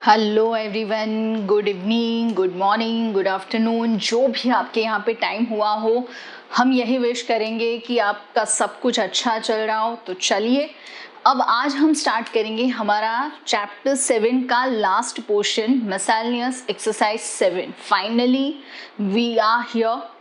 Hello everyone, good evening, good morning, good afternoon, जो भी आपके यहाँ पे टाइम हुआ हो, हम यही विश करेंगे कि आपका सब कुछ अच्छा चल रहा हो। तो चलिए अब आज हम स्टार्ट करेंगे हमारा चैप्टर 7 का last portion, miscellaneous exercise 7। Finally we are here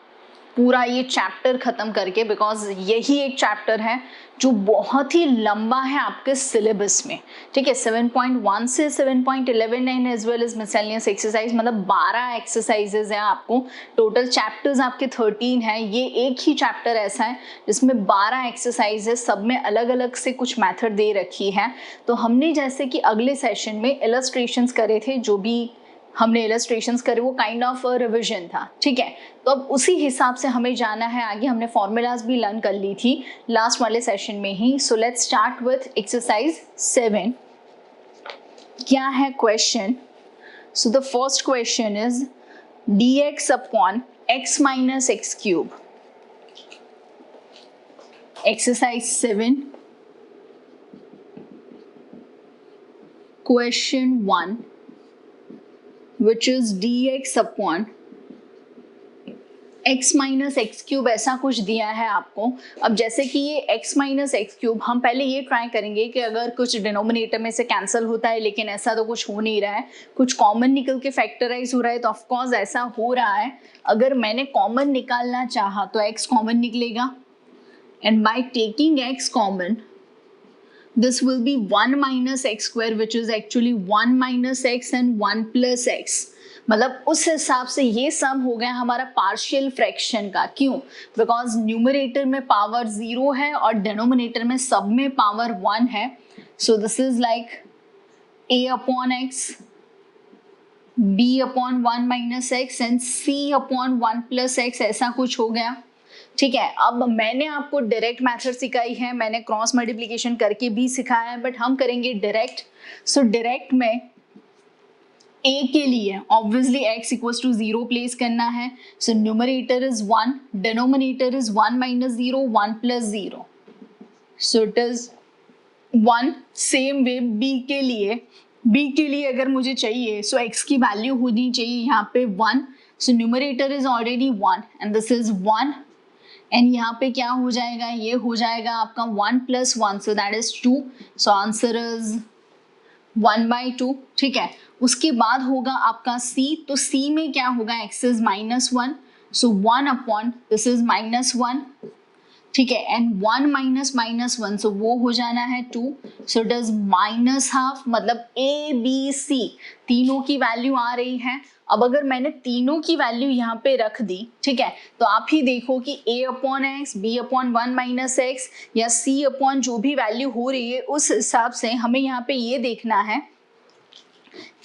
पूरा ये चैप्टर ख़त्म करके, बिकॉज यही एक चैप्टर है जो बहुत ही लंबा है आपके सिलेबस में। ठीक है, 7.1 से 7.11 and as well as miscellaneous exercise, मतलब 12 एक्सरसाइजेज हैं आपको। टोटल चैप्टर्स आपके 13 हैं। ये एक ही चैप्टर ऐसा है जिसमें 12 एक्सरसाइज है, सब में अलग अलग से कुछ मैथड दे रखी है। तो हमने जैसे कि अगले सेशन में इलस्ट्रेशंस करे थे, जो भी हमने इलस्ट्रेशंस करे वो काइंड ऑफ रिविजन था। ठीक है, तो अब उसी हिसाब से हमें जाना है आगे। हमने फॉर्मूलाज भी लर्न कर ली थी लास्ट वाले सेशन में ही। So let's start with exercise 7। क्या है question? So the first question is dx upon x minus x cube. Exercise 7 question 1 which is dx upon x minus x cube, ऐसा कुछ दिया है आपको। अब जैसे कि ये x माइनस एक्स क्यूब, हम पहले ये ट्राई करेंगे कि अगर कुछ डिनोमिनेटर में से कैंसिल होता है, लेकिन ऐसा तो कुछ हो नहीं रहा है, कुछ कॉमन निकल के फैक्टराइज हो रहा है, तो ऑफकोर्स ऐसा हो रहा है। अगर मैंने कॉमन निकालना चाहा तो x कॉमन निकलेगा, and by taking x common this will be 1 minus x square, which is actually 1 minus x and 1 plus x। मतलब उस हिसाब से ये सम हो गया हमारा पार्शियल फ्रैक्शन का। क्यों? बिकॉज न्यूमरेटर में पावर 0 है और डिनोमिनेटर में सब में पावर 1 है। So this is like a upon x, b upon 1 minus x and c upon 1 plus x, ऐसा कुछ हो गया। ठीक है, अब मैंने आपको डायरेक्ट मेथड सिखाई है, मैंने क्रॉस मल्टीप्लिकेशन करके भी सिखाया है, बट हम करेंगे डायरेक्ट। सो डायरेक्ट में a के लिए obviously x equals to 0 place करना है। So numerator is 1, denominator is 1 minus 0, 1 plus 0, so it is 1। Same way b के लिए अगर मुझे चाहिए, सो x की वैल्यू होनी चाहिए यहाँ पे 1। सो numerator is already 1 and this is 1, and यहाँ पे क्या हो जाएगा, ये हो जाएगा आपका 1 plus 1, so that is 2। So answer is 1/2। ठीक है, उसके बाद होगा आपका c। तो c में क्या होगा, x is -1, so 1 upon this is -1। ठीक है, एंड 1 माइनस -1, सो वो हो जाना है 2, सो इट इज -हाफ। मतलब a b c तीनों की वैल्यू आ रही है। अब अगर मैंने तीनों की वैल्यू यहाँ पे रख दी, ठीक है, तो आप ही देखो कि a upon x, b upon 1 minus x या c अपॉन जो भी वैल्यू हो रही है, उस हिसाब से हमें यहाँ पे ये देखना है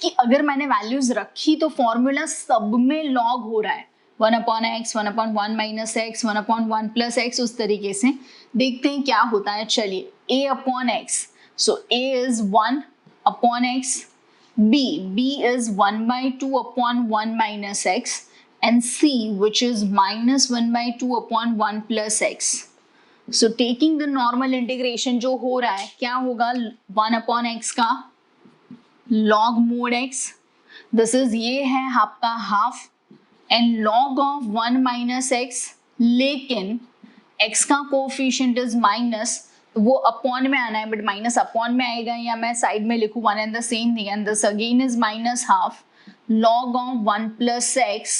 कि अगर मैंने वैल्यूज रखी तो फॉर्मूला सब में लॉग हो रहा है, 1 upon x, 1 upon 1 minus x, 1 upon 1 plus x, उस तरीके से देखते हैं क्या होता है। चलिए, a upon x, so a is 1 upon x, b is 1/2 upon 1 minus x, and c which is -1/2 upon 1 plus x. So taking the normal integration जो हो रहा है, क्या होगा, 1 upon x का log mod x, this is ये है आपका half, and log of 1 minus x, लेकिन x का कोफिशिएंट इज माइनस, वो अपॉन में आना है, बट माइनस अपॉन में आएगा, या मैं साइड में लिखूं 1 and the same thing, and this again is -half log of 1 plus x,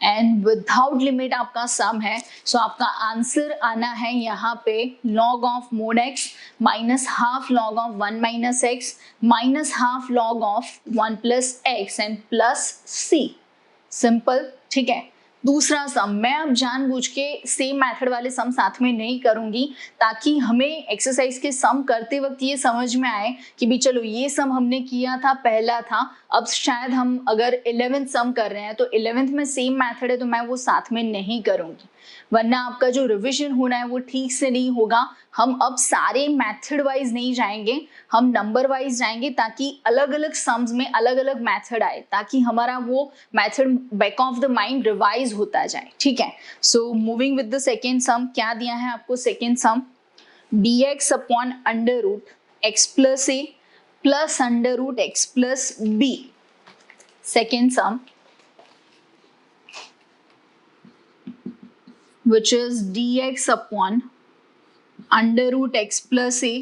and without limit आपका सम है। सो आपका आंसर आना है यहाँ पे log of mod x -half log of 1 minus x -half log of 1 plus x and plus c। Simple. ठीक है, दूसरा सम मैं अब जानबूझ के सेम मेथड वाले सम साथ में नहीं करूंगी, ताकि हमें एक्सरसाइज के सम करते वक्त ये समझ में आए कि भी चलो ये सम हमने किया था, पहला था, अब शायद हम अगर 11th सम कर रहे हैं तो 11th में सेम मेथड है, तो मैं वो साथ में नहीं करूंगी, वरना आपका जो रिविजन होना है वो ठीक से नहीं होगा। हम अब सारे मेथड वाइज नहीं जाएंगे, हम नंबर वाइज जाएंगे, ताकि अलग अलग सम्स में अलग अलग मेथड आए, ताकि हमारा वो method back of the mind revise होता जाए। ठीक है, so moving with the second sum, क्या दिया है आपको second sum, dx upon under root x plus a plus under root x plus b. Second sum, which is dx upon under root x plus a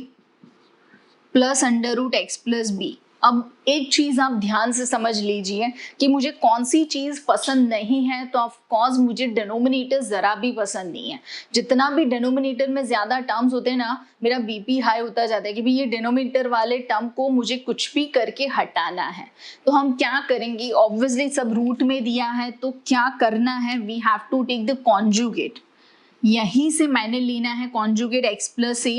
plus under root x plus b. अब एक चीज आप ध्यान से समझ लीजिए कि मुझे कौन सी चीज पसंद नहीं है, तो ऑफ कोर्स मुझे डिनोमिनेटर जरा भी पसंद नहीं है। जितना भी डिनोमिनेटर में ज्यादा टर्म्स होते हैं ना, मेरा बीपी हाई होता जाता है कि भाई ये डिनोमिनेटर वाले टर्म को मुझे कुछ भी करके हटाना है। तो हम क्या करेंगे, ऑब्वियसली सब रूट में दिया है, तो क्या करना है, we have to take the conjugate. यहीं से मैंने लेना है conjugate x plus a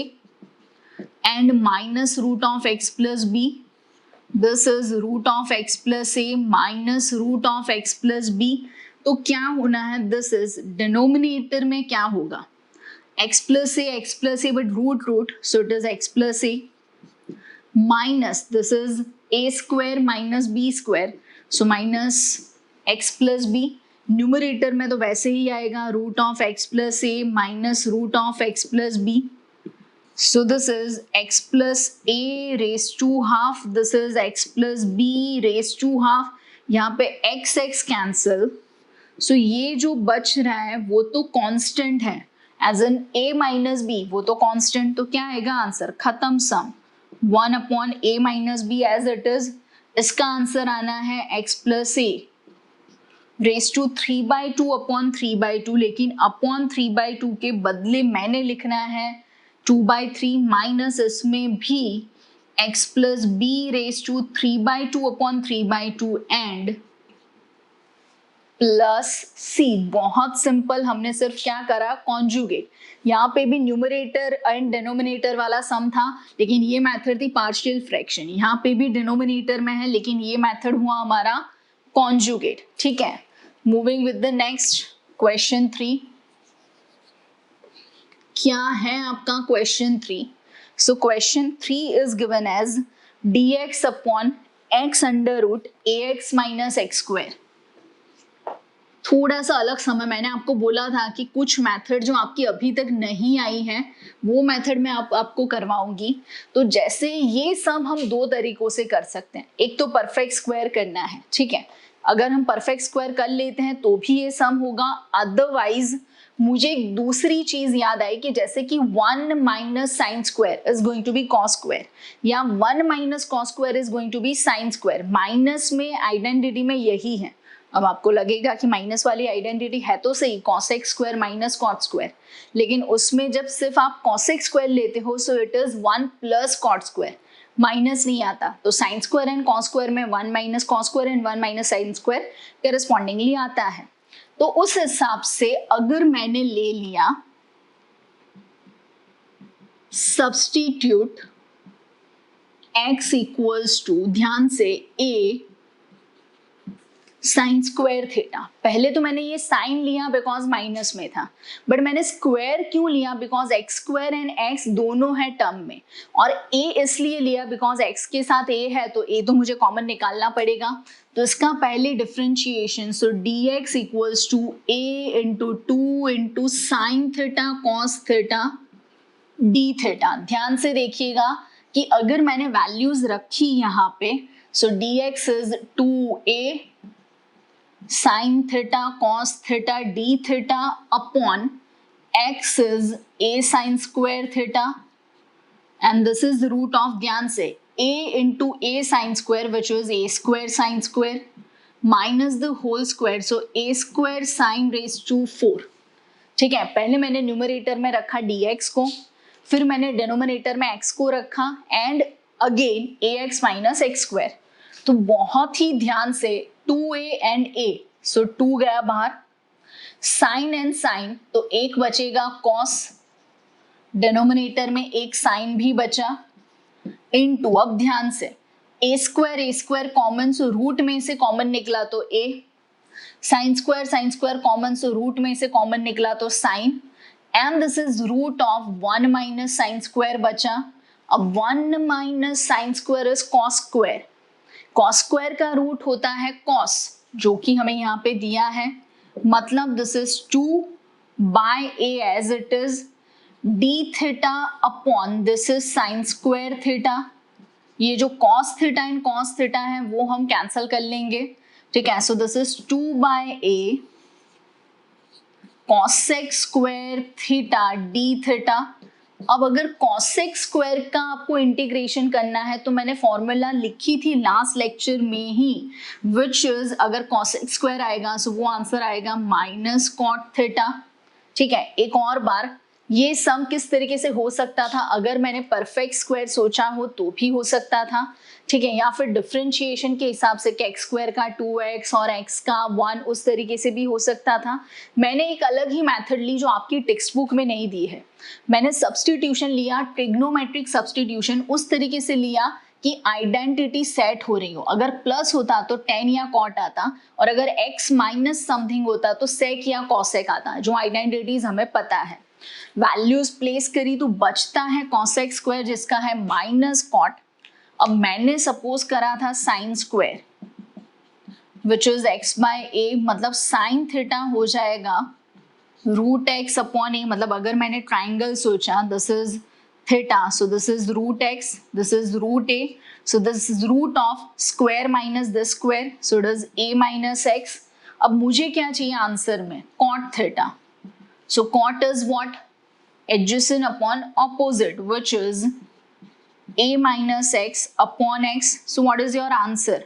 and minus root of x plus b. This is root of x plus a minus root of x plus b. तो क्या होना है, दिस इज डिनोमिनेटर में क्या होगा, x plus a but root root, so it is x plus a minus this is a square minus b square, so minus x plus b. Numerator में तो वैसे ही आएगा root of x plus a minus root of x plus b. So this is x plus a raised to half, this is x plus b raised to half. यहाँ पे x x cancel, so ये जो बच रहा है वो तो constant है, as an a minus b, वो तो कांस्टेंट। तो क्या आएगा आंसर, खत्म sum 1 upon a minus b as it is. इसका आंसर आना है x plus a raise to 3/2 upon 3/2, लेकिन अपॉन 3/2 के बदले मैंने लिखना है 2/3 माइनस इसमें भी x plus b raise to 3/2 upon 3/2 and plus c। बहुत सिंपल, हमने सिर्फ क्या करा, कॉन्जुगेट। यहाँ पे भी न्यूमरेटर एंड डिनोमिनेटर वाला सम था, लेकिन ये मेथड थी पार्शियल फ्रैक्शन। यहाँ पे भी डिनोमिनेटर में है, लेकिन ये मेथड हुआ हमारा कॉन्जुगेट। ठीक है, moving with the next question 3। क्या है आपका question 3? So question 3 is given as dx upon x under root ax minus x square. थोड़ा सा अलग समय, मैंने आपको बोला था कि कुछ मेथड जो आपकी अभी तक नहीं आई है वो मेथड मैं आपको करवाऊंगी। तो जैसे ये सब हम दो तरीकों से कर सकते हैं, एक तो परफेक्ट स्क्वायर करना है, ठीक है, अगर हम परफेक्ट स्क्वायर कर लेते हैं तो भी ये सम होगा। अदरवाइज मुझे एक दूसरी चीज याद आई कि जैसे कि 1 minus sine square is going to be cos square, या 1 minus cos square is going to be sine square. Minus में आइडेंटिटी में यही है। अब आपको लगेगा कि माइनस वाली आइडेंटिटी है तो सही, cos x square minus cot square, लेकिन उसमें जब सिर्फ आप cos x स्क्वायर लेते हो so it is 1 plus cot square, minus नहीं आता। तो sine square and cos square में 1 minus cos square and 1 minus sine square correspondingly आता है। तो उस हिसाब से अगर मैंने ले लिया सब्स्टिट्यूट x इक्वल्स टू, ध्यान से, a साइन स्क्वायर थीटा। पहले तो मैंने ये साइन लिया बिकॉज माइनस में था, बट मैंने स्क्वायर क्यों लिया, because x square and x दोनों है टर्म में, और ए इसलिए लिया बिकॉज एक्स के साथ ए है तो ए तो मुझे कॉमन निकालना पड़ेगा। तो इसका पहले differentiation, so d x equals to a into 2 into sine theta cos theta d theta. ध्यान से देखिएगा कि अगर मैंने वैल्यूज रखी यहाँ पे, so d x is 2a sin theta cos theta d theta upon x is a sin square theta and this is the root of, ध्यान से, a into a sin square which is a square sin square minus the whole square, so a square sin raised to 4। ठीक है, पहले मैंने numerator में रखा dx को, फिर मैंने डिनोमिनेटर में x को रखा and again ax minus x square. तो बहुत ही ध्यान से 2a एंड a, सो 2 गया बाहर, साइन एंड साइन तो एक बचेगा कॉस, डिनोमिनेटर में एक साइन भी बचा, इनटू, अब ध्यान से, a square common, so root में से कॉमन निकला तो a, sine square common, so root में से कॉमन निकला तो sine, and this is root of 1 minus sine square बचा। अब 1 minus sine square is cos square, cos square का रूट होता है कॉस, जो कि हमें यहाँ पे दिया है, मतलब this is 2 by a as it is d theta upon this is sine square theta ये जो cos theta and cos theta है वो हम कैंसिल कर लेंगे, ठीक है। So this is 2/a cosec square theta d theta. अब अगर cosec स्क्वायर का आपको इंटीग्रेशन करना है तो मैंने फॉर्मूला लिखी थी लास्ट लेक्चर में ही, विच इज अगर cosec स्क्वायर आएगा सो वो आंसर आएगा माइनस cot थीटा, ठीक है। एक और बार, ये सम किस तरीके से हो सकता था, अगर मैंने परफेक्ट स्क्वायर सोचा हो तो भी हो सकता था, ठीक है, या फिर डिफरेंशिएशन के हिसाब से कि एक्स स्क्वायर का 2x और x का 1 उस तरीके से भी हो सकता था। मैंने एक अलग ही मेथड ली जो आपकी टेक्स्ट बुक में नहीं दी है। मैंने सब्स्टिट्यूशन लिया, ट्रिग्नोमेट्रिक सब्स्टिट्यूशन उस तरीके से लिया कि आइडेंटिटी सेट हो रही हो। अगर प्लस होता तो टेन या कॉट आता, और अगर x माइनस समथिंग होता तो सेक या कॉसेक आता, जो आइडेंटिटीज हमें पता है। वैल्यूज प्लेस करी तो बचता है कॉसेक स्क्वायर जिसका है माइनस कॉट। अब मैंने सपोज करा था sine square which is x/a, मतलब साइन थीटा हो जाएगा रूट x अपॉन a, मतलब अगर मैंने ट्राइंगल सोचा this is theta, so this is root x, this is root a, so this is root of square minus this square, so it is a minus x। अब मुझे क्या चाहिए answer में, cot theta, so cot is what, adjacent upon opposite which is a minus x upon x, so what is your answer,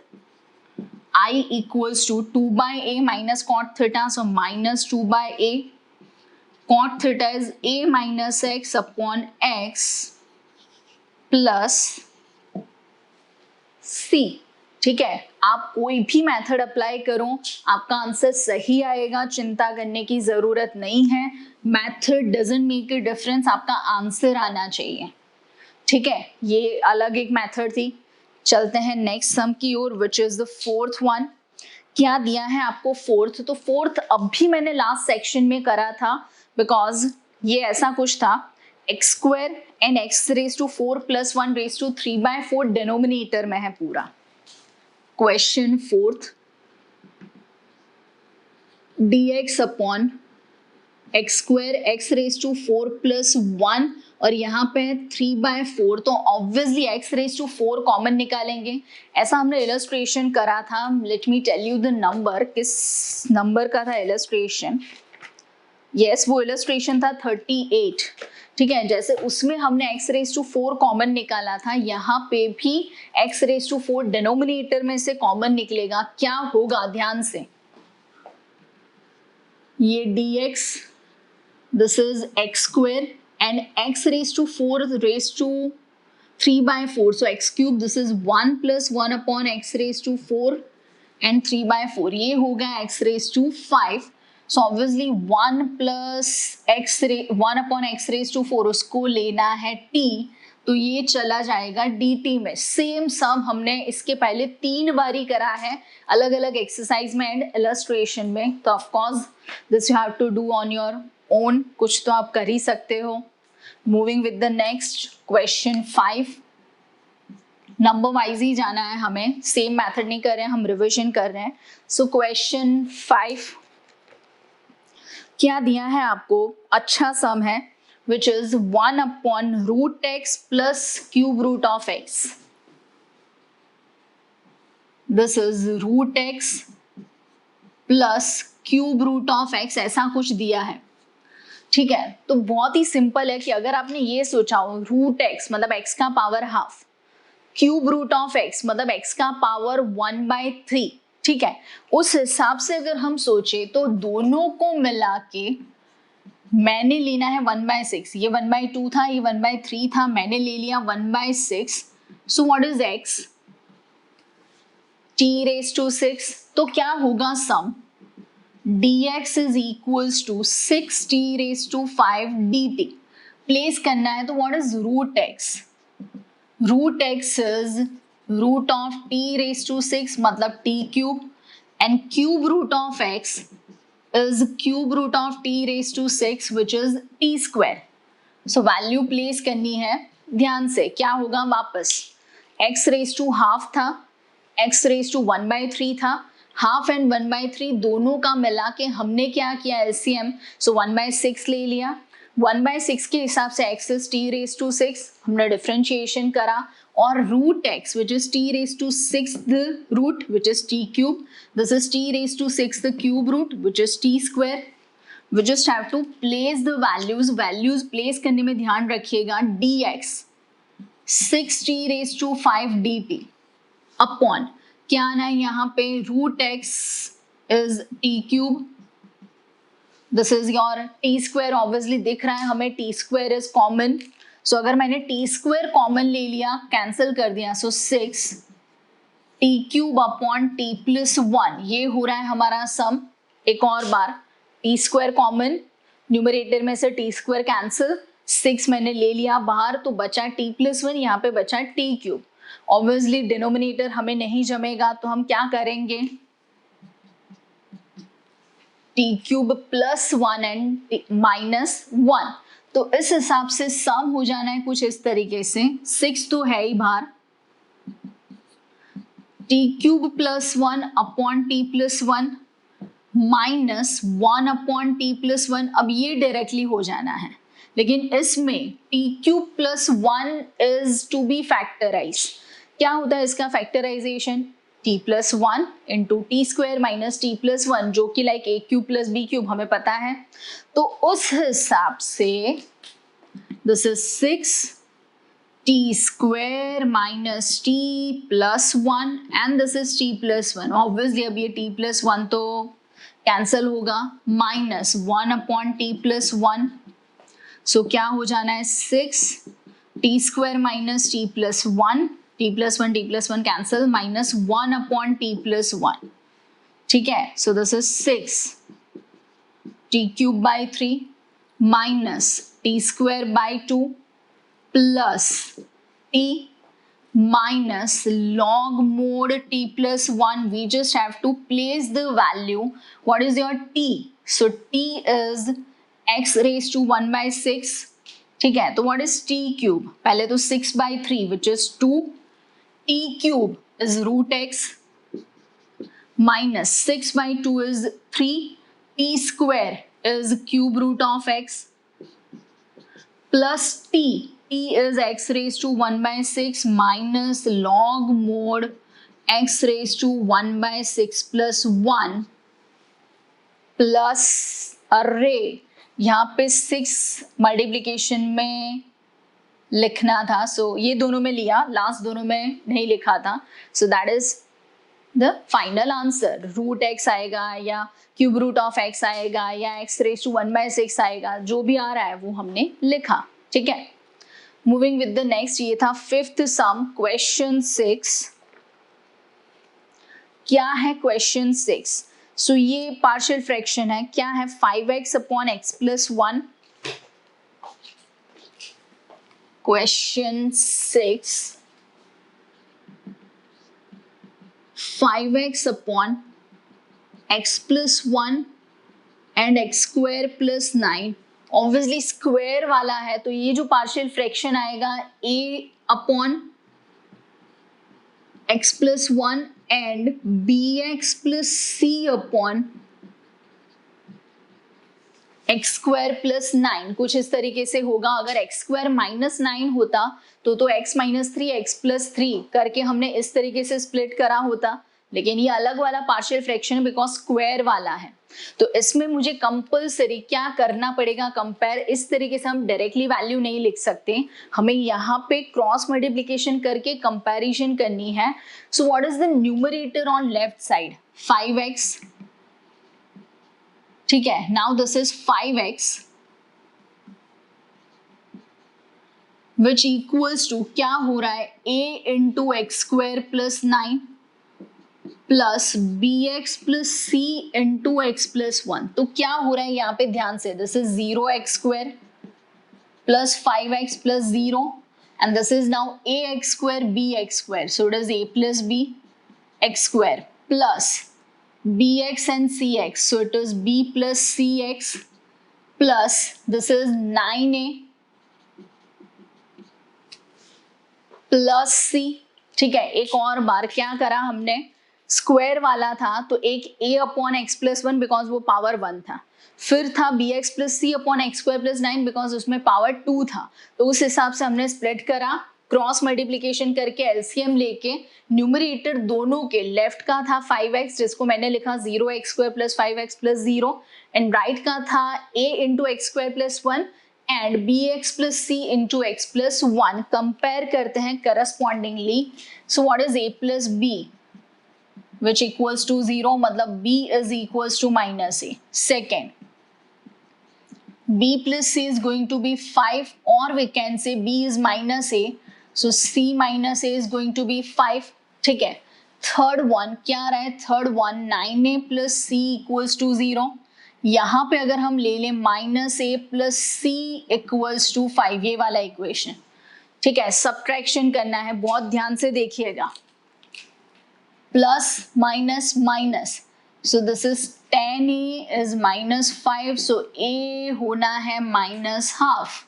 I equals to 2/a minus cot theta, so minus 2/a, cot theta is a minus x upon x plus C, ठीक है। आप कोई भी method apply करो आपका answer सही आएगा, चिंता करने की जरूरत नहीं है। Method doesn't make a difference, आपका आंसर आना चाहिए, ठीक है। ये अलग एक मेथड थी। चलते हैं नेक्स्ट सम की ओर which is the fourth one. क्या दिया है आपको फोर्थ, तो फोर्थ अब भी मैंने लास्ट सेक्शन में करा था बिकॉज ये ऐसा कुछ था, x square and x raise to 4 plus 1 raise to 3/4 denominator में है पूरा। क्वेश्चन फोर्थ, dx अपॉन x square x raise to 4 plus 1 और यहाँ पे 3/4, तो obviously x raise to 4 common निकालेंगे। ऐसा हमने इलस्ट्रेशन करा था, let me tell you the number, किस नंबर का था इलस्ट्रेशन, यस वो इलस्ट्रेशन था 38, ठीक है। जैसे उसमें हमने x रेज टू 4 कॉमन निकाला था, यहाँ पे भी x रेज टू 4 डिनोमिनेटर में से कॉमन निकलेगा। क्या होगा ध्यान से, ये dx this is x square and x raised to 4 raised to 3/4, so x cube this is 1 plus 1 upon x raised to 4 and 3/4, ये होगा x raised to 5, so obviously 1 plus 1 upon x raised to 4 उसको लेना है t, तो ये चला जाएगा dt में। सेम सम हमने इसके पहले 3 बारी करा है अलग अलग एक्सरसाइज में एंड इलस्ट्रेशन में, तो of course this you have to do on your own, कुछ तो आप कर ही सकते हो। Moving with the next question 5, number wise ही जाना है हमें, सेम मेथड नहीं कर रहे हैं हम, रिविजन कर रहे हैं। सो क्वेश्चन 5 क्या दिया है आपको, अच्छा सम है which is 1 upon root x plus cube root of x, this is root x plus cube root of x, ऐसा कुछ दिया है, ठीक है। तो बहुत ही सिंपल है कि अगर आपने ये सोचा हो रूट एक्स मतलब एक्स का power half, cube root of x मतलब एक्स का पावर 1/3, ठीक है, उस हिसाब से अगर हम सोचे तो दोनों को मिला के मैंने लेना है 1/6, ये 1/2 था, ये 1/3 था, मैंने ले लिया 1/6, सो what is x, t raised to 6, तो क्या होगा सम, dx is equals to 6t raised to 5 dt, place करना है तो what is root x, root x is root of t raised to 6 मतलब t cube and cube root of x is cube root of t raised to 6 which is t square, so value place करनी है ध्यान से, क्या होगा वापस, x raised to half था, x raised to 1/3 था, हाफ एंड 1/3 दोनों का मिला के हमने क्या किया एलसीएम, सो 1/6 ले लिया, 1/6 के हिसाब से x इज t⁻⁶, हमने डिफरेंशिएशन करा, और root x which is t⁻⁶ root which is t cube, this is t⁻⁶ cube root which is t square. We just have to place the values place करने में ध्यान रखिएगा, dx 6t⁵ dt upon क्या आना है यहाँ पे, root x is t cube, this is your t square, obviously दिख रहा है हमें t square is common, so अगर मैंने टी स्क्वायर कॉमन ले लिया, कैंसिल कर दिया, सो 6 T cube upon t plus 1, ये हो रहा है हमारा सम। एक और बार टी स्क्वायर कॉमन, न्यूमरेटर में से टी स्क्वायर कैंसिल, 6 मैंने ले लिया बाहर, तो बचा टी प्लस 1, यहाँ पे बचा टी क्यूब। ऑब्वियसली डिनोमिनेटर हमें नहीं जमेगा, तो हम क्या करेंगे, T cube plus 1 and minus 1, तो इस हिसाब से सम हो जाना है कुछ इस तरीके से, 6 तो है ही बाहर, t cube plus 1 upon t plus 1 minus 1 upon t plus 1, अब ये डायरेक्टली हो जाना है, लेकिन इसमें t cube plus 1 is to be factorise. क्या होता है इसका factorisation, t plus 1 into t square minus t plus 1, जो कि like a cube plus b cube हमें पता है, तो उस हिसाब से this is 6 t square minus t plus 1 and this is T plus 1, obviously अब ये टी प्लस 1 तो कैंसल होगा, माइनस 1 अपॉन टी प्लस 1, सो क्या हो जाना है 6 t square minus t plus 1, t plus 1 cancel, minus 1 upon t plus 1, ठीक है, so this is 6 t cube by 3 minus t square by 2 plus t minus log mod t plus 1, we just have to place the value, what is your t, so t is x raised to 1/6, ठीक है, तो what is t cube, पहले तो 6/3 which is 2, t cube is root x minus 6/2 is 3, t square is cube root of x plus t is x raised to 1/6 minus log mod x raised to 1/6 plus 1 plus array, यहाँ पे 6 multiplication में लिखना था, सो ये दोनों में लिया, last दोनों में नहीं लिखा था, so that is the final answer, root x आएगा या क्यूब रूट ऑफ एक्स आएगा या एक्स रेज टू 1/6 आएगा, जो भी आ रहा है वो हमने लिखा, ठीक है। मूविंग विद द नेक्स्ट, ये था फिफ्थ सम, क्वेश्चन 6। क्या है क्वेश्चन 6, सो ये पार्शियल फ्रैक्शन है, क्या है 5x upon x plus 1, Question 6, 5x upon x plus 1 and x square plus 9, obviously square वाला है, तो ये जो पार्शियल फ्रैक्शन आएगा a upon x plus 1 and bx plus c upon x square plus 9, कुछ इस तरीके से होगा। अगर एक्स स्क्वायर माइनस 9 होता तो एक्स माइनस 3 एक्स प्लस 3 करके हमने इस तरीके से स्प्लिट करा होता, लेकिन ये अलग वाला पार्शियल फ्रैक्शन बिकॉज स्क्वायर वाला है, तो इसमें मुझे कंपल्सरी क्या करना पड़ेगा, कंपेयर। इस तरीके से हम डायरेक्टली वैल्यू नहीं लिख सकते, हमें यहाँ पे क्रॉस मल्टीप्लिकेशन करके कंपैरिजन करनी है। So what is the numerator on left side, 5x, ठीक है, now this is 5x which equals to क्या हो रहा है, a into x square plus 9 plus b x plus c into x plus 1, तो क्या हो रहा है यहाँ पे ध्यान से, this is 0x square plus 5x plus 0 and this is now ax square bx square, so it is a plus b x square plus bx and cx, so it is b plus cx plus this is 9a plus c, ठीक है। एक और बार क्या करा हमने, square वाला था तो एक a upon x plus 1 because वो पावर 1 था, फिर था bx plus c upon x square plus 9 because उसमें पावर 2 था। तो उस हिसाब से हमने स्प्लिट करा, क्रॉस मल्टीप्लीकेशन करके एलसीएम लेके न्यूमरेटर दोनों के लेफ्ट का था 5x जिसको मैंने लिखा 0x square plus 5x plus 0 and right का था a into x square plus 1 and bx plus c into x plus 1। Compare करते हैं correspondingly. So what is a plus b which equals to 0, मतलब b is equals to minus a. Second, b plus c is going to be 5 or we can say b is minus a, so c minus a is going to be 5। ठीक है, third one क्या रहा है, third one 9a plus c equals to 0। यहाँ पे अगर हम ले लें minus a plus c equals to 5, ये वाला इक्वेशन। ठीक है, सब्ट्रैक्शन करना है, बहुत ध्यान से देखिएगा, plus minus minus, so this is 10a is minus 5, so a होना है माइनस हाफ।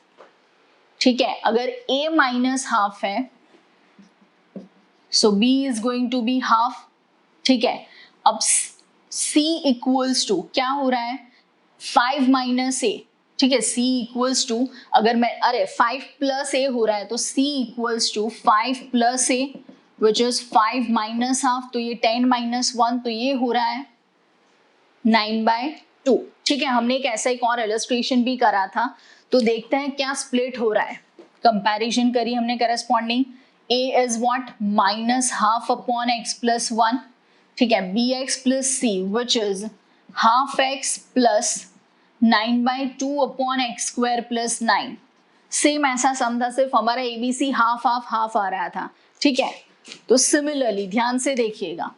ठीक है, अगर a माइनस हाफ है सो b is going to be half. ठीक है, अब c इक्वल्स टू क्या हो रहा है, 5 माइनस a। ठीक है, c इक्वल्स टू, अगर मैं अरे 5 प्लस a हो रहा है तो c equals to 5 plus a which is 5 minus half, तो ये 10 minus 1, तो ये हो रहा है 9/2। ठीक है, हमने एक ऐसा एक और इलस्ट्रेशन भी करा था, तो देखते हैं क्या स्प्लिट हो रहा है। कंपैरिजन करी हमने corresponding, a is what minus half upon x plus 1। ठीक है, bx plus c which is half x plus 9/2 upon x square plus 9। Same ऐसा सम था, सिर्फ हमारा abc हाफ हाफ हाफ आ रहा था। ठीक है, तो सिमिलरली ध्यान से देखिएगा,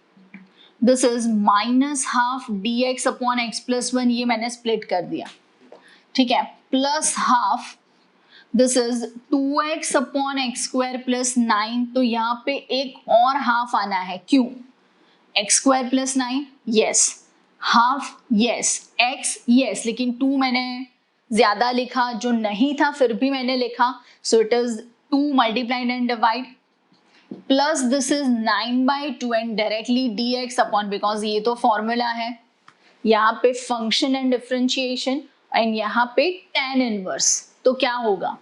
this is minus half D x upon x plus 1, ये मैंने स्प्लिट कर दिया। ठीक है, plus half this is 2x upon x square plus 9, तो यहाँ पे एक और हाफ आना है, क्यों, x square plus 9 yes, half yes, x yes, लेकिन 2 मैंने ज्यादा लिखा, जो नहीं था फिर भी मैंने लिखा, सो it is 2 multiplied and divide, plus this is 9/2 and directly dx upon, because ये तो फॉर्मूला है, यहाँ पे फंक्शन एंड डिफरेंशिएशन एंड यहाँ पे tan इनवर्स, तो क्या होगा,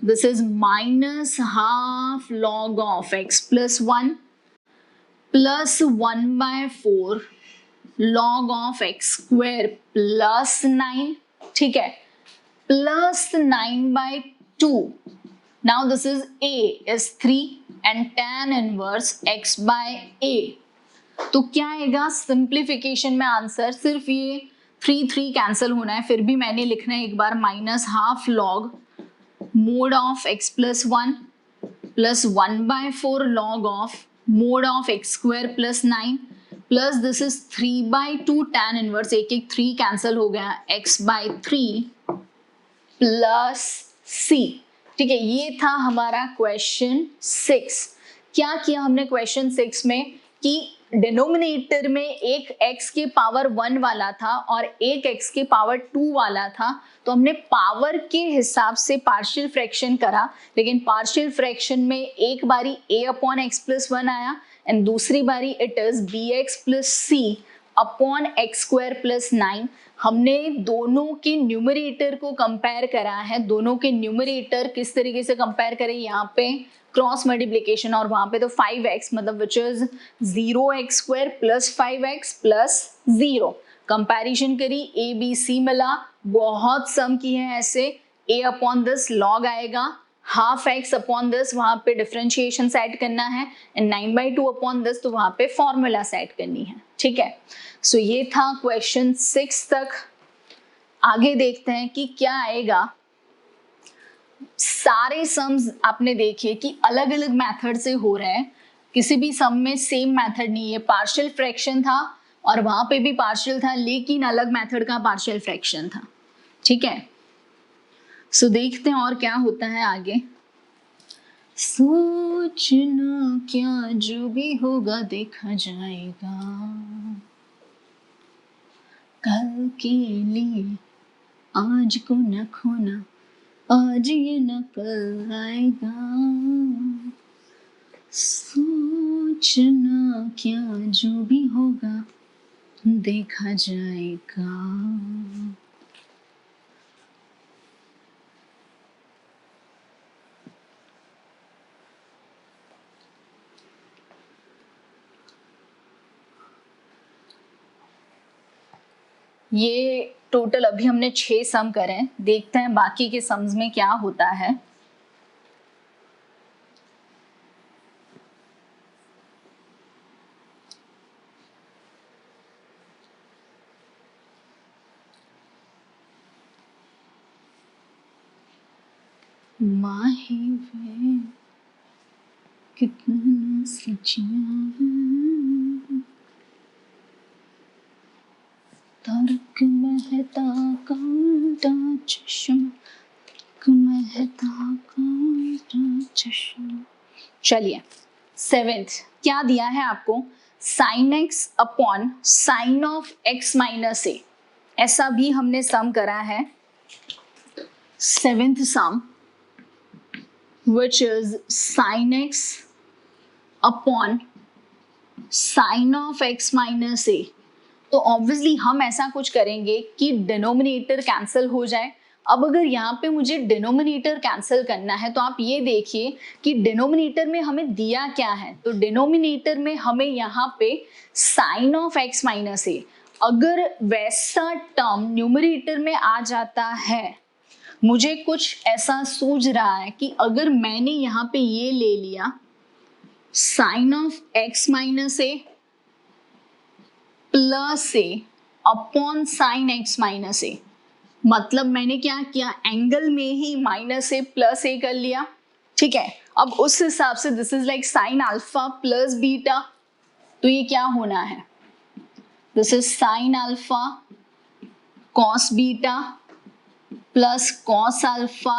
this is minus half log of x plus 1 plus 1/4 log of x square plus 9। ठीक है, plus 9/2। Now this is a is 3 and tan inverse x by a, तो क्या आएगा सिंप्लीफिकेशन में आंसर, सिर्फ ये 3 कैंसिल होना है, फिर भी मैंने लिखना है एक बार minus half log mod of x plus 1 plus 1/4 log of mod of x square plus 9 plus this is 3/2 tan inverse, एक 3 कैंसिल हो गया, x by 3 प्लस c। ठीक है, ये था हमारा क्वेश्चन 6। क्या किया हमने क्वेश्चन 6 में कि डिनोमिनेटर में एक x के पावर 1 वाला था और एक x के पावर 2 वाला था, तो हमने पावर के हिसाब से पार्शियल फ्रैक्शन करा, लेकिन पार्शियल फ्रैक्शन में एक बारी a अपॉन एक्स प्लस 1 आया एंड दूसरी बारी it is bx plus c upon x square plus 9। हमने दोनों के न्यूमरेटर को कंपेयर करा है, दोनों के न्यूमरेटर किस तरीके से कंपेयर करें, यहाँ पे क्रॉस मल्टीप्लिकेशन और वहाँ पे तो 5x, मतलब which is 0x square plus 5x plus 0। Comparison करी, a b c मिला, बहुत सम की है ऐसे, a अपॉन दिस लॉग आएगा, हाफ x अपॉन दिस वहाँ पे डिफरेंशिएशन सेट करना है एंड 9/2 अपॉन दिस, तो वहाँ पे फॉर्मूला सेट करनी है। ठीक है, सो ये था क्वेश्चन 6 तक। आगे देखते हैं कि क्या आएगा। सारे सम्स आपने देखे कि अलग अलग मेथड से हो रहे हैं, किसी भी सम में सेम मेथड नहीं है, पार्शियल फ्रैक्शन था और वहां पे भी पार्शियल था, लेकिन अलग मेथड का पार्शियल फ्रैक्शन था। ठीक है, सो देखते हैं और क्या होता है आगे। सोचना क्या, जो भी होगा देखा जाएगा, कल के लिए आज को न खोना, आज ये न कल आएगा, सोचना सोचना क्या, जो भी होगा देखा जाएगा। ये टोटल अभी हमने 6 सम करे, देखते हैं बाकी के सम्स में क्या होता है। माही वे कितना सचिया तर्क महता का चश्मा, महता का चश्मा। चलिए 7th क्या दिया है आपको, sine x upon sine of x minus a, ऐसा भी हमने सम करा है। 7th sum which is sin x upon sin of x minus a। तो ऑब्वियसली हम ऐसा कुछ करेंगे कि डिनोमिनेटर कैंसिल हो जाए। अब अगर यहाँ पे मुझे डिनोमिनेटर कैंसिल करना है तो आप ये देखिए कि डिनोमिनेटर में हमें दिया क्या है, तो डिनोमिनेटर में हमें यहाँ पे साइन ऑफ एक्स माइनस ए, अगर वैसा टर्म न्यूमरेटर में आ जाता है, मुझे कुछ ऐसा सूझ रहा है कि अगर मैंने यहाँ पे ये ले लिया sine of x minus a plus a upon sine x minus a, मतलब मैंने क्या किया, एंगल में ही माइनस ए प्लस ए कर लिया। ठीक है, अब उस हिसाब से this is like sine alpha plus beta, तो ये क्या होना है, this is sine alpha cos beta plus cos alpha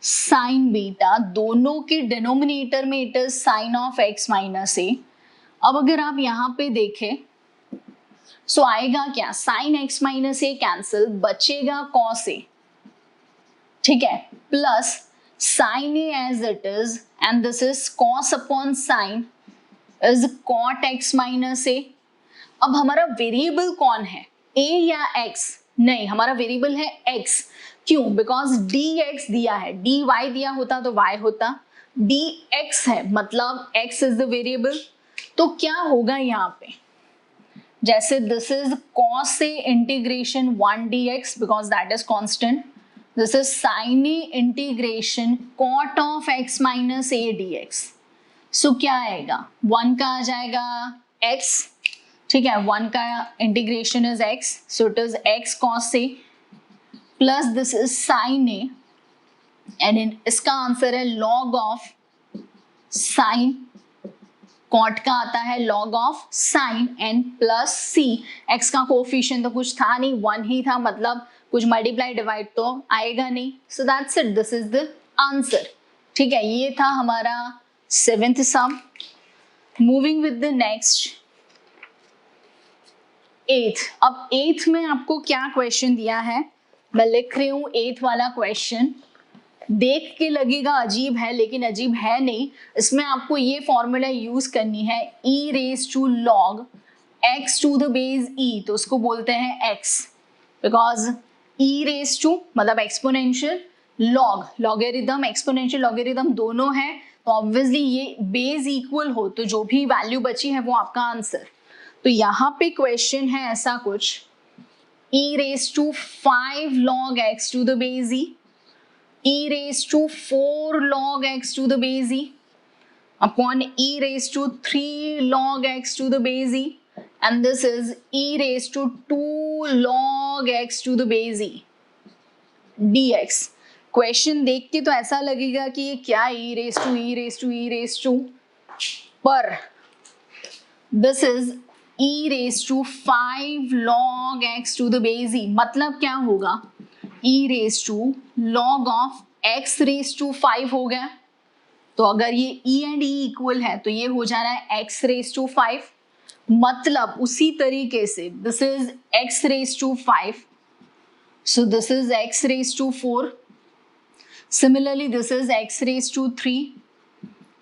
sine beta, दोनों के डिनोमिनेटर में it is sine of x minus a. अब अगर आप यहाँ पे देखें सो आएगा क्या, sine x minus a cancel, बचेगा कॉस ए, ठीक है, plus sine a as it is and this is cos upon sine is cot x minus a. अब हमारा वेरिएबल कौन है, ए या एक्स, नहीं हमारा वेरिएबल है x, क्यों, बिकॉज dx दिया है, dy दिया होता तो y होता, dx है मतलब x इज द वेरिएबल। तो क्या होगा यहाँ पे, जैसे this is cos a integration 1 dx because that is constant, this is sin a integration cot of x minus a dx। सो क्या आएगा, 1 का आ जाएगा x, ठीक है, 1 का integration is x, so it is x cos a plus this is sin a and इसका answer है log of sin, cot का आता है log of sin and plus c, x का कोफिशिएंट तो कुछ था नहीं, 1 ही था, मतलब कुछ मल्टीप्लाई डिवाइड तो आएगा नहीं, so that's it, this is the answer. ठीक है, ये था हमारा 7th sum. Moving with the next 8th। अब 8th में आपको क्या क्वेश्चन दिया है, मैं लिख रही हूँ 8th वाला क्वेश्चन, देख के लगेगा अजीब है लेकिन अजीब है नहीं। इसमें आपको ये फॉर्मूला यूज करनी है, e raise to log x to the base e, तो उसको बोलते हैं x, because e raise to मतलब exponential, log logarithm, exponential logarithm दोनों है, तो ऑब्वियसली ये बेस इक्वल हो तो जो भी वैल्यू बची है वो आपका आंसर। तो यहाँ पे क्वेश्चन है ऐसा कुछ, e raise to 5 log x to the base e, e raised to 4 log x to the base e upon e raised to 3 log x to the base e, and this is e raised to 2 log x to the base e dx। Question देख के तो ऐसा लगेगा कि ये क्या e raised to e raised to e raised to, पर this is e raised to 5 log x to the base e, मतलब क्या होगा, e raised to log of x raised to 5 हो गया, तो अगर ये e एंड e इक्वल है तो ये हो जा रहा है x raised to 5, मतलब उसी तरीके से this is x raised to 5, so this is x raised to 4, similarly this is x raised to 3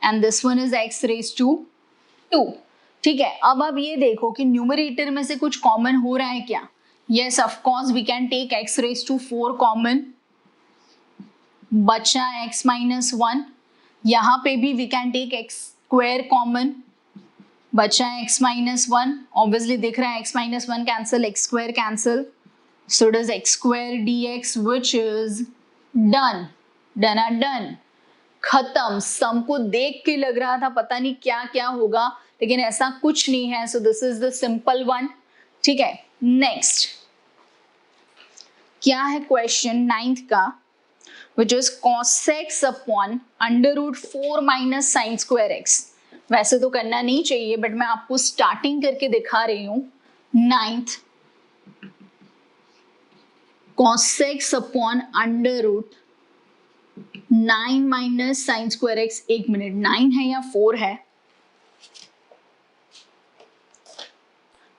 and this one is x raised to 2। ठीक है, अब आप ये देखो कि न्यूमरेटर में से कुछ कॉमन हो रहा है क्या? Yes of course we can take x raise to 4 common, बचा x माइनस 1। यहाँ पे भी we can take x square common, बचा x माइनस 1। ऑब्वियसली दिख रहा है x minus 1 cancel, x square cancel, so does x square dx which is done. Done खत्म। Sum को देख के लग रहा था पता नहीं क्या क्या होगा, लेकिन ऐसा कुछ नहीं है। So this is the simple one. ठीक है, नेक्स्ट क्या है क्वेश्चन 9th का, which is cos x upon under root 4 minus sine square x. वैसे तो करना नहीं चाहिए बट मैं आपको स्टार्टिंग करके दिखा रही हूं। 9th cos x upon under root 9 minus sine square x. एक मिनट, 9 है या 4 है?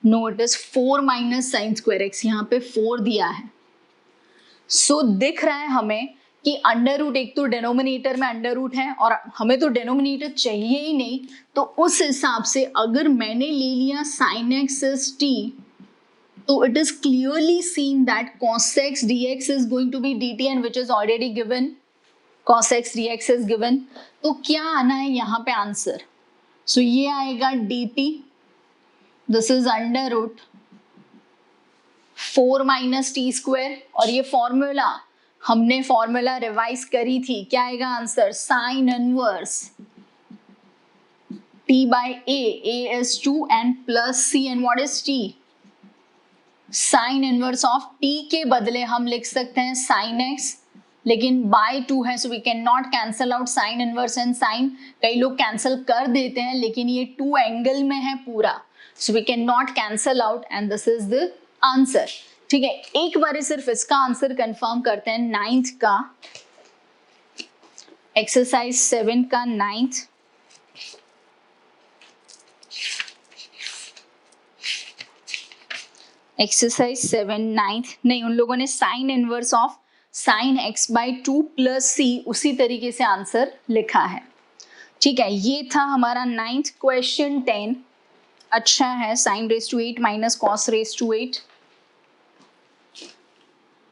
No, it is 4 minus sine square x. यहाँ पे 4 दिया है। सो दिख रहा है हमें कि अंडर रूट, एक तो डिनोमिनेटर में अंडर रूट है और हमें तो डिनोमिनेटर चाहिए ही नहीं, तो उस हिसाब से अगर मैंने ले लिया साइन एक्स इज टी, तो it is clearly seen that cos x dx is going to be dt and which is already given. cos x dx is given. तो क्या आना है यहाँ पे आंसर? सो ये आएगा dt, this is under root 4 minus t square, और ये फॉर्मूला हमने फॉर्मूला रिवाइज करी थी। क्या आएगा answer? Sign inverse t by a is 2 and plus c, and what is t? Sign inverse of t के बदले हम लिख सकते हैं साइन x, लेकिन बाय 2 है, so we can not cancel out sine inverse and sine. कई लोग कैंसल कर देते हैं, लेकिन ये 2 एंगल में है पूरा, so we can not cancel out and this is the answer. ठीक है, एक बार सिर्फ इसका आंसर कंफर्म करते हैं। 9th का एक्सरसाइज 7 का 9th, एक्सरसाइज 7 9th नहीं, उन लोगों ने sine inverse of sine x by 2 plus c उसी तरीके से आंसर लिखा है। ठीक है, ये था हमारा 9th क्वेश्चन 10। अच्छा है, sine raise to 8 minus cos raise to 8।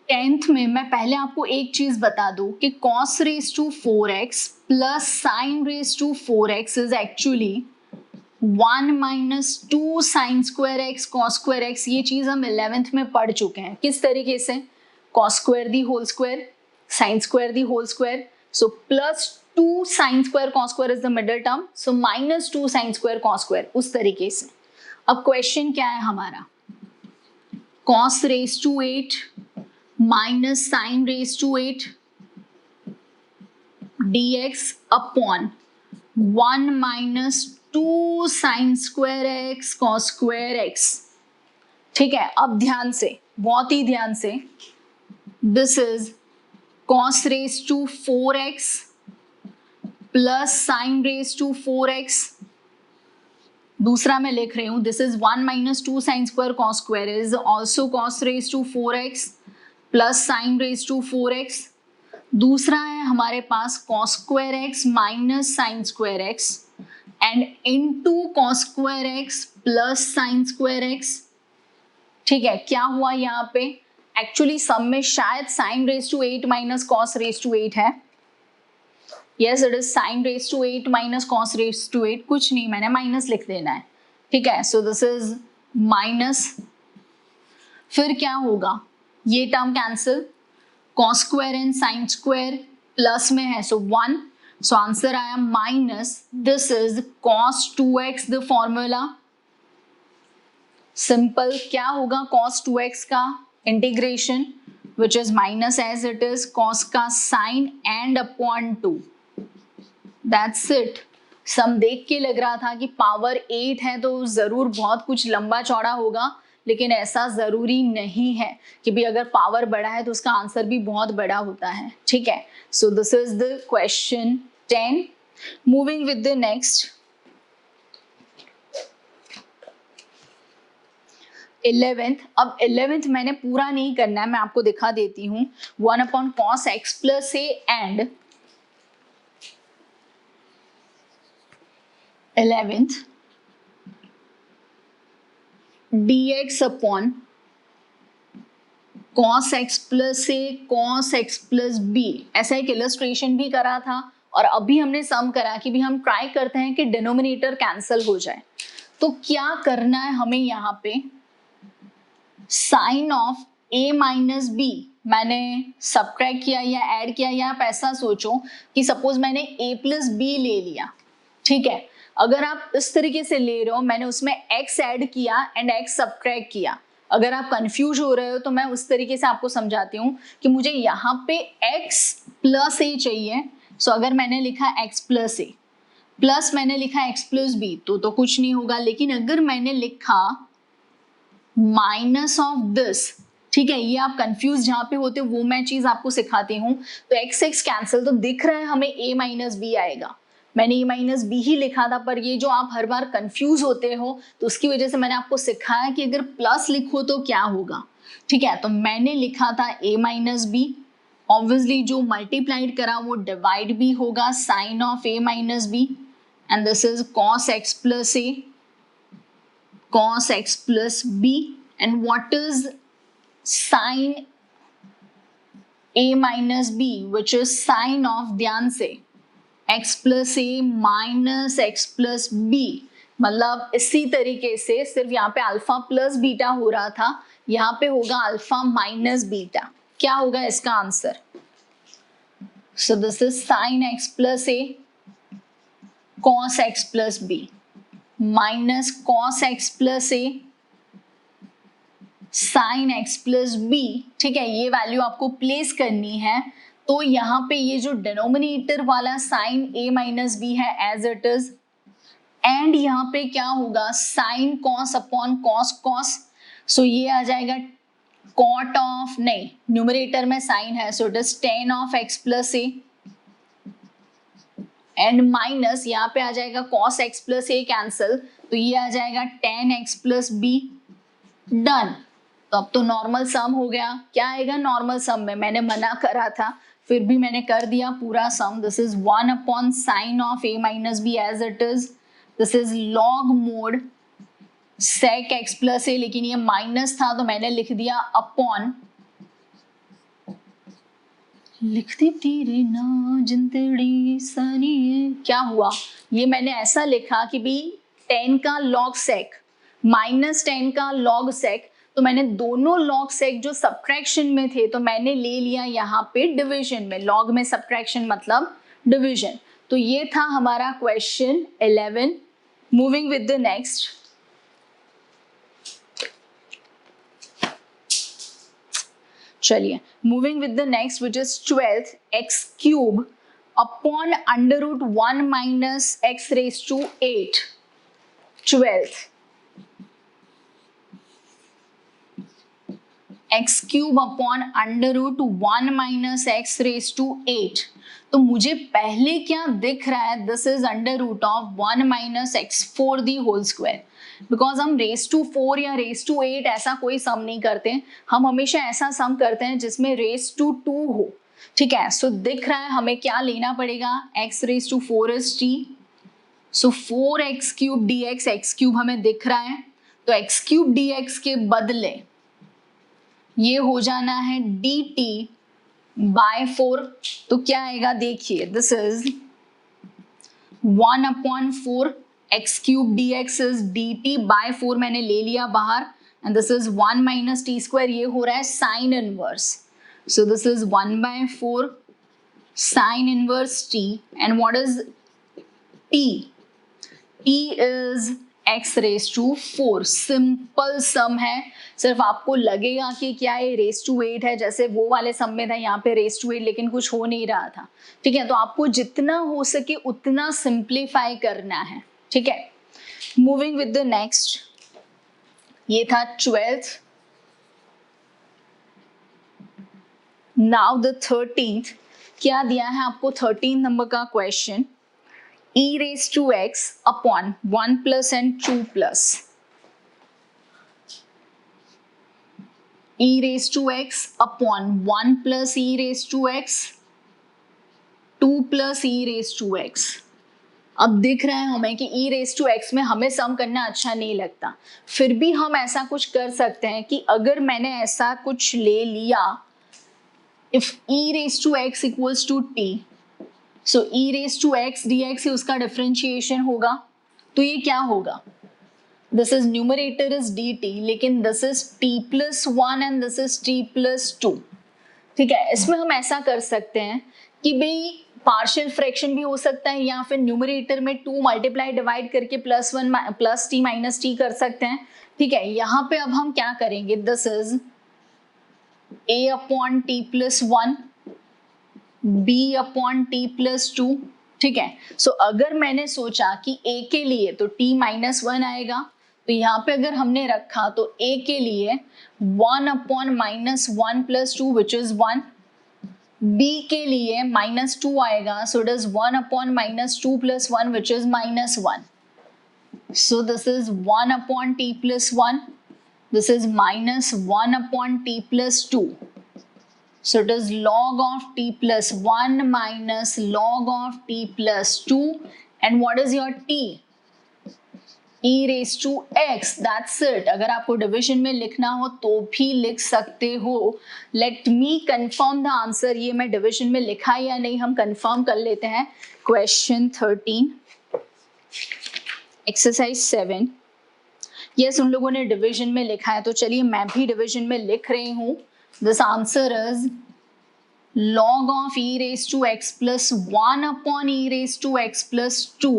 10th में मैं पहले आपको एक चीज बता दूं कि cos raise to 4x plus sine raise to 4x is actually 1 minus 2 sine square x cos square x. ये चीज हम 11th में पढ़ चुके हैं। किस तरीके से? Cos square the whole square, sine square the whole square, so plus 2 sine square cos square is the middle term, so minus 2 sine square cos square, उस तरीके से। अब क्वेश्चन क्या है हमारा? Cos raise to 8 minus sine raise to 8 dx upon 1 minus 2 sine square x cos square x. ठीक है, अब ध्यान से, बहुत ही ध्यान से, this is cos raise to 4x plus sine raise to 4x। दूसरा मैं लिख रही हूं, this is 1 minus 2 sine square cos square is also cos raise to 4x plus sine raise to 4x। दूसरा है हमारे पास cos square x minus sine square x and into cos square x plus sine square x. ठीक है, क्या हुआ यहाँ पे? एक्चुअली सम में शायद sine raise to 8 minus cos raise to 8 है। Yes, it is sine raise to 8 minus cos raise to 8। कुछ नहीं, मैंने माइनस लिख देना है। ठीक है, सो दिस इज माइनस, फिर क्या होगा? ये term cancel, cos square and sine square plus में है, सो 1, सो आंसर आया minus, this is cos 2x the formula. Simple, क्या होगा कॉस 2x का integration which is minus as it is cos का sine and upon 2, that's it. Sum देख के लग रहा था कि पावर 8 है तो जरूर बहुत कुछ लंबा चौड़ा होगा, लेकिन ऐसा जरूरी नहीं है कि भी अगर पावर बड़ा है तो उसका आंसर भी बहुत बड़ा होता है। ठीक है, so this is the question 10। Moving with the next 11th। अब 11th मैंने पूरा नहीं करना है, मैं आपको दिखा देती हूँ। 1 upon cos x plus a and 11th dx upon cos x plus a cos x plus b, ऐसा एक इलस्ट्रेशन भी करा था और अभी हमने सम करा कि भी हम ट्राई करते हैं कि डिनोमिनेटर कैंसल हो जाए। तो क्या करना है हमें यहाँ पे, sine of a minus b मैंने सब्ट्रैक्ट किया या ऐड किया, या आप ऐसा सोचो कि सपोज मैंने a प्लस बी ले लिया, ठीक है। अगर आप इस तरीके से ले रहे हो, मैंने उसमें x ऐड किया एंड x सब्ट्रैक्ट किया, अगर आप कंफ्यूज हो रहे हो तो मैं उस तरीके से आपको समझाती हूँ कि मुझे यहाँ पे x प्लस ए चाहिए। सो अगर मैंने लिखा x प्लस ए प्लस मैंने लिखा x प्लस बी तो कुछ नहीं होगा, लेकिन अगर मैंने लिखा माइनस ऑफ दिस, ठीक है, ये आप कंफ्यूज जहां पे होते हो वो मैं चीज आपको सिखाती हूँ। तो x x कैंसिल, तो दिख रहा है हमें a माइनस बी आएगा, मैंने a माइनस बी ही लिखा था, पर ये जो आप हर बार कंफ्यूज होते हो तो उसकी वजह से मैंने आपको सिखाया कि अगर प्लस लिखो तो क्या होगा, ठीक है। तो मैंने लिखा था a माइनस बी, ऑब्वियसली जो मल्टीप्लाइड करा वो डिवाइड भी होगा, sine of a minus b and this is cos x plus a cos x plus b, and what is sin a minus b, which is sin of, ध्यान से, x plus a minus x plus b, मतलब इसी तरीके से सिर्फ यहाँ पे alpha plus beta हो रहा था, यहाँ पे होगा अल्फा माइनस बीटा। क्या होगा इसका answer? So this is sin x plus a cos x plus b minus cos x plus a sine x plus b, ठीक है। ये वैल्यू आपको प्लेस करनी है, तो यहाँ पे ये जो डिनोमिनेटर वाला साइन a माइनस बी है एज इट इज, एंड यहाँ पे क्या होगा sine cos upon cos cos, so ये आ जाएगा कॉट ऑफ, नहीं न्यूमरेटर में साइन है, so it is tan of x plus a and minus यहाँ पे आ जाएगा cos x plus a cancel, तो ये आ जाएगा tan x plus b, done. तो अब तो नॉर्मल सम हो गया। क्या आएगा नॉर्मल सम में, मैंने मना करा था फिर भी मैंने कर दिया पूरा sum. This is 1 upon sine of a minus b as it is, this is log mod sec x plus a, लेकिन ये माइनस था तो मैंने लिख दिया अपॉन, लिखती तेरे ना जिंदड़ी सनी, क्या हुआ ये मैंने ऐसा लिखा कि भी 10 का लॉग सेक माइनस 10 का लॉग सेक, तो मैंने दोनों लॉग सेक जो सब्ट्रैक्शन में थे तो मैंने ले लिया यहाँ पे डिवीजन में, लॉग में सब्ट्रैक्शन मतलब डिवीजन। तो ये था हमारा question 11। Moving with the next, चलिए moving with the next which is 12th x cube upon under root 1 minus x raise to 8, 12th x cube upon under root 1 minus x raise to 8। तो मुझे पहले क्या दिख रहा है, this is under root of 1 minus x4 the whole square, because हम raise to 4 या raise to 8 ऐसा कोई सम नहीं करते, हम हमेशा ऐसा सम करते हैं जिसमें रेस टू 2 हो, ठीक है। सो दिख रहा है हमें क्या लेना पड़ेगा, x raise to 4 is t, so 4x cube dx, x cube हमें दिख रहा है, तो x क्यूब dx के बदले ये हो जाना है dt बाय 4, तो क्या आएगा देखिए, this is 1 upon 4 x cube dx is dt by 4, मैंने ले लिया बाहर, and this is 1 minus t square, ये हो रहा है sine inverse, so this is 1 by 4 sine inverse t, and what is t, t is x raise to 4। Simple sum है, सिर्फ आपको लगेगा कि क्या ये रेस टू 8 है, जैसे वो वाले सम में था यहाँ पे रेस टू 8 लेकिन कुछ हो नहीं रहा था, ठीक है। तो आपको जितना हो सके उतना सिंप्लीफाई करना है, ठीक है। मूविंग विद द नेक्स्ट, ये था 12th। नाउ द 13th, क्या दिया है आपको 13 नंबर का question, e raised to x upon 1 plus and 2 plus, e raised to x upon 1 plus e raised to x, 2 plus e raised to x, अब दिख रहा है हमें कि e रेस टू एक्स में हमें सम करना अच्छा नहीं लगता, फिर भी हम ऐसा कुछ कर सकते हैं कि अगर मैंने ऐसा कुछ ले लिया, if e raise to x equals to t, so e raise to x dx ही उसका डिफरेंशिएशन होगा, तो ये क्या होगा, this is numerator is dt, लेकिन this is t plus 1 and this is t plus 2। ठीक है, इसमें हम ऐसा कर सकते हैं कि भाई पार्शियल फ्रैक्शन भी हो सकता है, या फिर न्यूमरेटर में 2 मल्टीप्लाई डिवाइड करके plus 1 plus t minus t कर सकते हैं। ठीक है, यहाँ पे अब हम क्या करेंगे, this is a upon t plus 1 b upon t plus 2। ठीक है, सो अगर मैंने सोचा कि a के लिए तो t माइनस 1 आएगा, तो यहाँ पे अगर हमने रखा तो a के लिए 1 upon minus 1 plus 2 which is 1, b के लिए माइनस 2 आएगा, सो it is 1 upon minus 2 plus 1 which is minus 1, so this is 1 upon t plus 1, this is minus 1 upon t plus 2, so it is log of t plus 1 minus log of t plus 2, and what is your t, e raised to x, that's it। अगर आपको division में लिखना हो तो भी लिख सकते हो। Let me confirm the answer, ये मैं डिविजन में लिखा या नहीं हम कंफर्म कर लेते हैं। क्वेश्चन 13 एक्सरसाइज 7, यस उन लोगों ने डिविजन में लिखा है, तो चलिए मैं भी डिविजन में लिख रही हूँ। This answer is log of e raised to x plus 1 upon e raised to x plus 2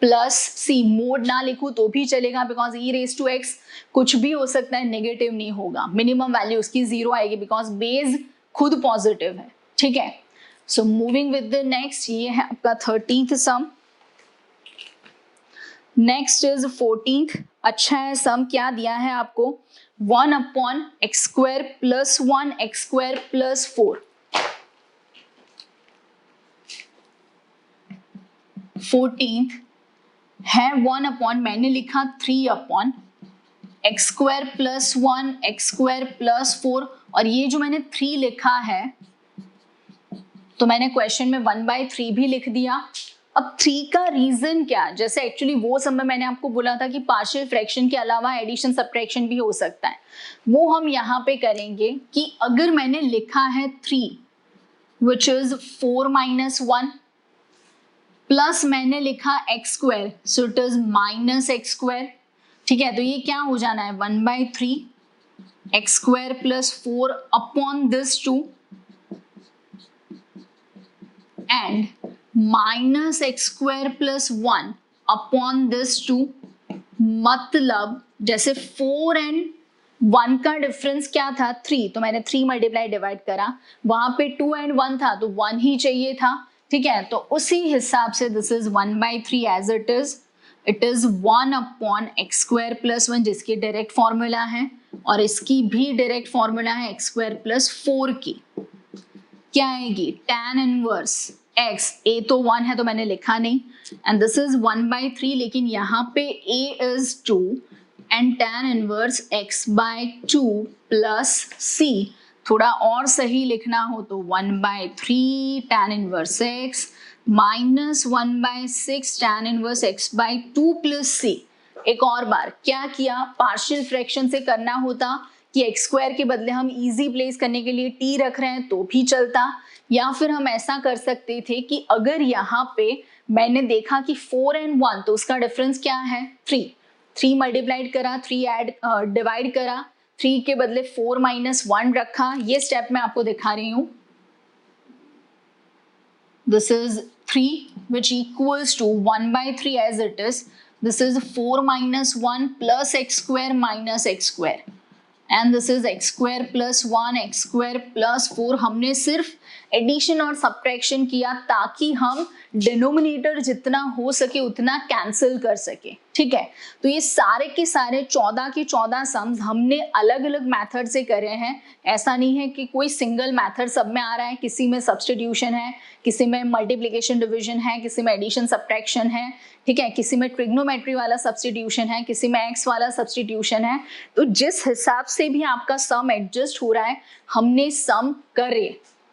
plus c, mode ना लिखूं तो भी चलेगा because e raised to x कुछ भी हो सकता है, नेगेटिव नहीं होगा, मिनिमम वैल्यू उसकी 0 आएगी बिकॉज बेस खुद पॉजिटिव है। ठीक है, so moving with the next, ये है आपका 13th some. Next is 14th। अच्छा है, सम क्या दिया है आपको, 1 upon x square plus 1 x square plus 4। 14th है 1 अपॉन, मैंने लिखा 3 upon x square plus 1 x square plus 4, और ये जो मैंने 3 लिखा है तो मैंने क्वेश्चन में 1/3 भी लिख दिया। अब 3 का रीजन क्या, जैसे एक्चुअली वो समय मैंने आपको बोला था कि पार्शियल फ्रैक्शन के अलावा एडिशन सब्ट्रैक्शन भी हो सकता है, वो हम यहाँ पे करेंगे कि अगर मैंने लिखा है 3 विच इज 4 माइनस 1 प्लस मैंने लिखा x square, so it is minus x square. ठीक है, तो ये क्या हो जाना है 1/3 x square plus 4 upon this 2 and minus x square plus 1 upon this 2, मतलब जैसे 4 एंड 1 का डिफरेंस क्या था 3, तो मैंने 3 मल्टीप्लाई डिवाइड करा, वहां पे 2 एंड 1 था तो 1 ही चाहिए था। ठीक है, तो उसी हिसाब से this is 1/3 as it is 1 upon x square plus 1 जिसकी डायरेक्ट फॉर्मूला है, और इसकी भी डायरेक्ट फॉर्मूला है एक्स स्क्वायर प्लस 4 की, क्या आएगी tan इनवर्स x, a तो 1 है तो मैंने लिखा नहीं, एंड दिस इज 1/3, लेकिन यहाँ पे a is 2 and tan inverse x/2 plus c, थोड़ा और सही लिखना हो तो 1/3 tan inverse x minus 1/6 tan inverse x/2 plus c। एक और बार क्या किया, पार्शियल फ्रैक्शन से करना होता कि एक्स स्क्वायर के बदले हम इजी प्लेस करने के लिए t रख रहे हैं तो भी चलता, या फिर हम ऐसा कर सकते थे कि अगर यहाँ पे मैंने देखा कि 4 एंड 1 तो उसका डिफरेंस क्या है 3 मल्टीप्लाइड करा, 3 ऐड डिवाइड करा, 3 के बदले 4 माइनस 1 रखा, ये स्टेप मैं आपको दिखा रही हूँ। This is 3 which equals to 1/3 as it is, this is 4 minus 1 plus x square minus x square, and this is x square plus 1 x square plus 4। हमने सिर्फ एडिशन और सब्ट्रैक्शन किया ताकि हम डिनोमिनेटर जितना हो सके उतना कैंसिल कर सके। ठीक है, तो ये सारे के सारे 14 के 14 सम्स हमने अलग अलग मेथड से करे हैं, ऐसा नहीं है कि कोई सिंगल मेथड सब में आ रहा है, किसी में सब्स्टिट्यूशन है, किसी में मल्टीप्लिकेशन डिवीजन है, किसी में एडिशन सब्ट्रैक्शन है, ठीक है, किसी में ट्रिग्नोमेट्री वाला सब्स्टिट्यूशन है, किसी में एक्स वाला सब्स्टिट्यूशन है। तो जिस हिसाब से भी आपका सम एडजस्ट हो रहा है हमने सम करे।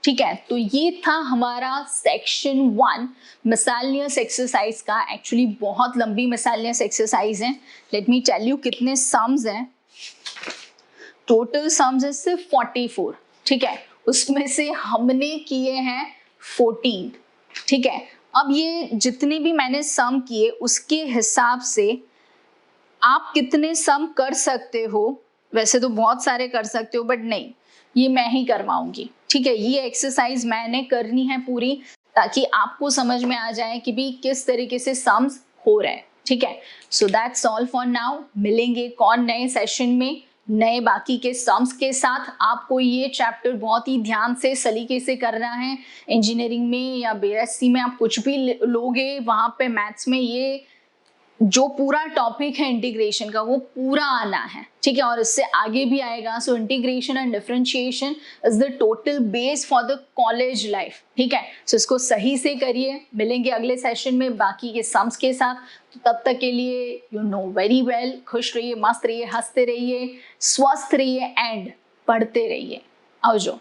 ठीक है, तो ये था हमारा सेक्शन 1 मिसैलिनियस एक्सरसाइज का। एक्चुअली बहुत लंबी मिसैलिनियस एक्सरसाइज है। लेट मी टेल यू कितने सम्स हैं। टोटल सम्स है सिर्फ 44, ठीक है, उसमें से हमने किए हैं 14, ठीक है। अब ये जितने भी मैंने सम किए उसके हिसाब से आप कितने सम कर सकते हो, वैसे तो बहुत सारे कर सकते हो, बट नहीं, ये मैं ही करवाऊंगी, ठीक है। ये एक्सरसाइज मैंने करनी है पूरी, ताकि आपको समझ में आ जाए कि भी किस तरीके से सम्स हो रहे हैं, ठीक है। So that's all for now. मिलेंगे कौन नए सेशन में नए बाकी के सम्स के साथ। आपको ये चैप्टर बहुत ही ध्यान से सलीके से करना है। इंजीनियरिंग में या बीएससी में आप कुछ भी लोगे, वहां पे मैथ्स में ये जो पूरा टॉपिक है इंटीग्रेशन का वो पूरा आना है, ठीक है, और इससे आगे भी आएगा। So integration and differentiation is the total base for the college life, ठीक है। सो इसको सही से करिए। मिलेंगे अगले सेशन में बाकी के सम्स के साथ। तो तब तक के लिए यू नो वेरी वेल, खुश रहिए, मस्त रहिए, हंसते रहिए, स्वस्थ रहिए एंड पढ़ते रहिए। आओ जो।